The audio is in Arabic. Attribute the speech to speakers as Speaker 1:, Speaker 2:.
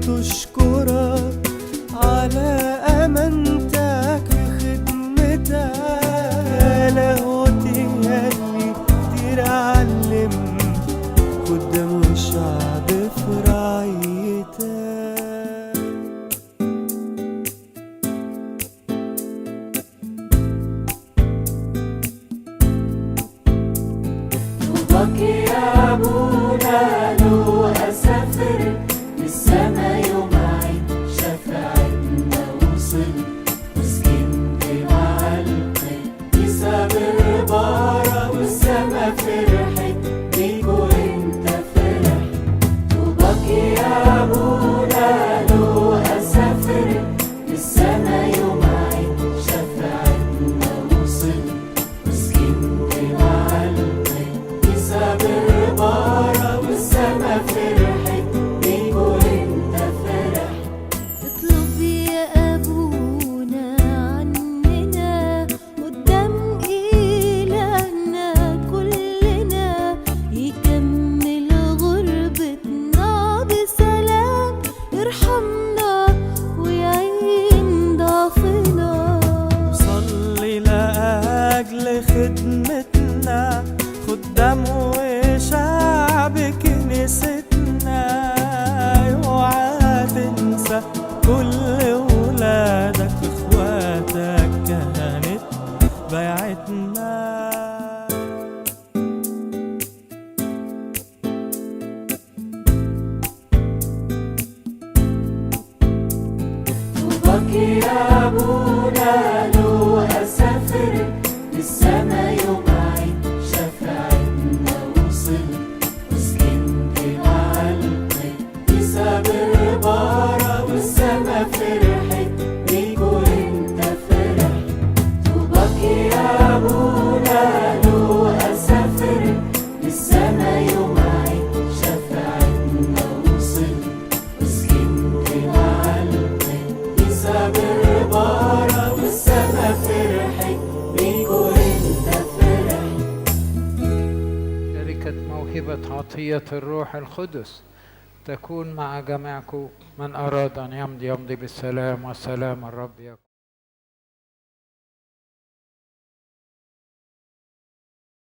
Speaker 1: تشكرك على أمانتك وخدمتك يا لاهوتي ياللي كتير علم قدام الشعب في رعيتك.
Speaker 2: طوباك يا أبونا لو أسافر للسما يوم عيد شفاعتنا وصل وسكنت مع القديسة بالبارة والسما فرحت بيك وانت فرح. طوباك يا أبونا لو أسافر للسما يوم عيد شفاعتنا وصل وسكنت مع القديسة بالبارة والسما فرحت بيك وانت فرح.
Speaker 3: اطلب يا أبونا عننا قدام إلهنا كلنا يكمل غربتنا بسلام يرحمنا ويعين ضعفنا.
Speaker 1: صلي لأجل خدمتنا خدام وشعب كنيستنا اوعى تنسى كل ولادك اخواتك كهنة بيعتنا.
Speaker 2: طوباك يا أبونا لو أسافر للسما يوم عيد شفاعتنا وصل وسكنت مع القديسة بالبارة والسما فرحت بيك وانت فرح. طوباك يا أبونا لو أسافر للسما يوم عيد شفاعتنا وصل وسكنت مع القديسة بالبارة والسما فرحت بيك وانت فرح.
Speaker 4: شركة موهبة عطية الروح القدس تكون مع جميعكم. من أراد أن يمضي يمضي بالسلام، والسلام الرب يكون